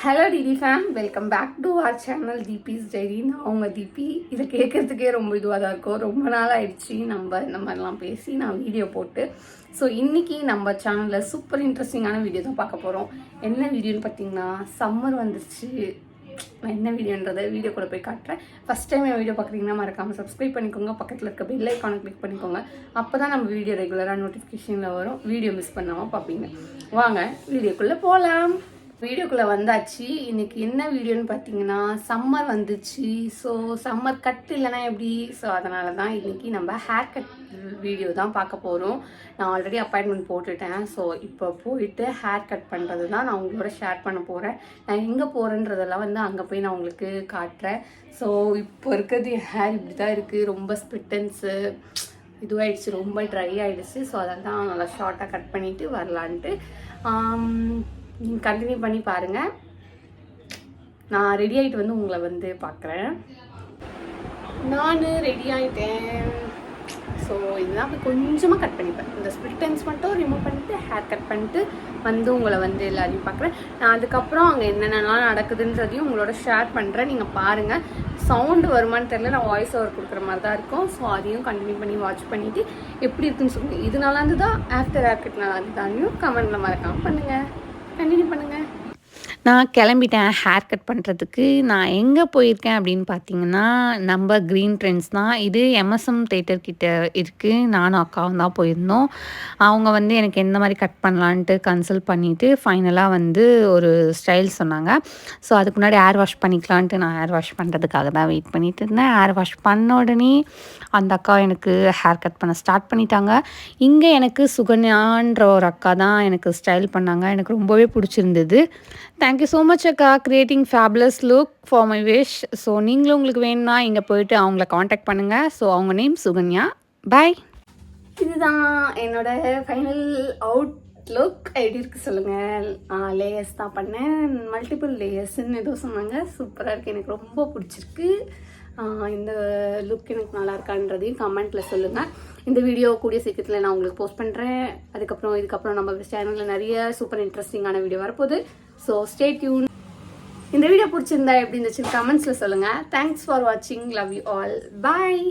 Hello DD fam, welcome back to our channel Deepi's diary. நான் உங்கள் தீபி. இதை கேட்குறதுக்கே ரொம்ப இதுவாக தான் இருக்கும். ரொம்ப நாள் ஆயிடுச்சு நம்ம இந்த மாதிரிலாம் பேசி நான் வீடியோ போட்டு. ஸோ இன்றைக்கி நம்ம சேனலில் சூப்பர் இன்ட்ரெஸ்டிங்கான வீடியோ தான் பார்க்க போகிறோம். என்ன வீடியோன்னு பார்த்தீங்கன்னா, சம்மர் வந்துருச்சு. நான் என்ன வீடியோன்றதை வீடியோக்குள்ளே போய் காட்டுறேன். ஃபஸ்ட் டைம் என் வீடியோ பார்க்குறீங்கன்னா மறக்காமல் சப்ஸ்கிரைப் பண்ணிக்கோங்க. பக்கத்தில் இருக்க பெல் ஐக்கானை கிளிக் பண்ணிக்கோங்க. அப்போ தான் நம்ம வீடியோ ரெகுலராக நோட்டிஃபிகேஷனில் வரும். வீடியோ மிஸ் பண்ணாமல் பார்ப்பீங்க. வாங்க வீடியோக்குள்ளே போகலாம். வீடியோக்குள்ளே வந்தாச்சு. இன்றைக்கி என்ன வீடியோன்னு பார்த்தீங்கன்னா, சம்மர் வந்துச்சு. ஸோ சம்மர் கட் இல்லைனா எப்படி? ஸோ அதனால தான் இன்றைக்கி நம்ம ஹேர் கட் வீடியோ தான் பார்க்க போகிறோம். நான் ஆல்ரெடி அப்பாயின்மெண்ட் போட்டுட்டேன். ஸோ இப்போ போயிட்டு ஹேர் கட் பண்ணுறது தான் நான் உங்களோட ஷேர் பண்ண போகிறேன். நான் எங்கே போகிறேன்றதெல்லாம் வந்து அங்கே போய் நான் உங்களுக்கு காட்டுறேன். ஸோ இப்போ இருக்கிறது என் ஹேர் இப்படி தான் இருக்குது. ரொம்ப ஸ்பிட்டன்ஸு இதுவாகிடுச்சு, ரொம்ப ட்ரை ஆகிடுச்சு. ஸோ அதை தான் நல்லா ஷார்ட்டாக கட் பண்ணிவிட்டு வரலான்ட்டு. நீங்கள் கண்டினியூ பண்ணி பாருங்கள். நான் ரெடி ஆகிட்டு வந்து உங்களை வந்து பார்க்குறேன். நான் ரெடி ஆகிட்டேன். ஸோ இதெல்லாம் கொஞ்சமாக கட் பண்ணிப்பேன். இந்த ஸ்பிட்டன்ஸ் மட்டும் ரிமூவ் பண்ணிவிட்டு ஹேர் கட் பண்ணிட்டு வந்து உங்களை வந்து எல்லாரையும் பார்க்குறேன். நான் அதுக்கப்புறம் அங்கே என்னென்னலாம் நடக்குதுன்றதையும் உங்களோட ஷேர் பண்ணுறேன். நீங்கள் பாருங்கள். சவுண்டு வருமானு தெரியல, நான் வாய்ஸ் ஓவர் கொடுக்குற மாதிரி தான் இருக்கும். ஸோ அதையும் கண்டினியூ பண்ணி வாட்ச் பண்ணிவிட்டு எப்படி இருக்குன்னு சொல்லுங்கள். இது நல்லா இருந்ததா, ஆஃப்டர் ஹேர் கட் நல்லா இருந்ததானையும் கமெண்ட்டில் மறக்காமல் பண்ணுங்கள். கண்டினியூ பண்ணுங்கள். நான் கிளம்பிட்டேன் ஹேர் கட் பண்ணுறதுக்கு. நான் எங்கே போயிருக்கேன் அப்படின்னு பார்த்தீங்கன்னா, நம்ம க்ரீன் ட்ரெண்ட்ஸ் தான். இது எம்எஸ்எம் தேட்டர் கிட்ட இருக்குது. நானும் அக்காவும் தான் போயிருந்தோம். அவங்க வந்து எனக்கு எந்த மாதிரி கட் பண்ணலான்ட்டு கன்சல்ட் பண்ணிவிட்டு ஃபைனலாக வந்து ஒரு ஸ்டைல் சொன்னாங்க. ஸோ அதுக்கு முன்னாடி ஹேர் வாஷ் பண்ணிக்கலான்ட்டு நான் ஹேர் வாஷ் பண்ணுறதுக்காக தான் வெயிட் பண்ணிகிட்டு இருந்தேன். ஹேர் வாஷ் பண்ண உடனே அந்த அக்கா எனக்கு ஹேர் கட் பண்ண ஸ்டார்ட் பண்ணிட்டாங்க. இங்கே எனக்கு சுகன்யான்ற ஒரு அக்கா தான் எனக்கு ஸ்டைல் பண்ணாங்க. எனக்கு ரொம்பவே பிடிச்சிருந்தது. தேங்க்யூ ஸோ மச் அக்கா, creating fabulous look for my wish. So நீங்களும் உங்களுக்கு வேணும்னா இங்கே போயிட்டு அவங்கள காண்டாக்ட் பண்ணுங்கள். ஸோ அவங்க நேம் சுகன்யா. பாய். இதுதான் என்னோட ஃபைனல் அவுட்லுக். எப்படி இருக்குது சொல்லுங்கள். லேயர்ஸ் தான் பண்ணேன். மல்டிபிள் லேயர்ஸ்ன்னு ஏதோ சொன்னாங்க. சூப்பராக இருக்குது. எனக்கு ரொம்ப பிடிச்சிருக்கு. இந்த லுக் எனக்கு நல்லா இருக்கான்றதையும் கமெண்ட்டில் சொல்லுங்கள். இந்த வீடியோ கூடிய சீக்கிரத்தில் நான் உங்களுக்கு போஸ்ட் பண்ணுறேன். இதுக்கப்புறம் நம்ம சேனலில் நிறைய சூப்பர் இன்ட்ரெஸ்டிங்கான வீடியோ வரப்போகுது. So stay tune. இந்த வீடியோ பிடிச்சிருந்தா எப்படி இருந்துச்சு கமெண்ட்ஸில் சொல்லுங்கள். தேங்க்ஸ் ஃபார் வாட்சிங். Love you all. பாய்.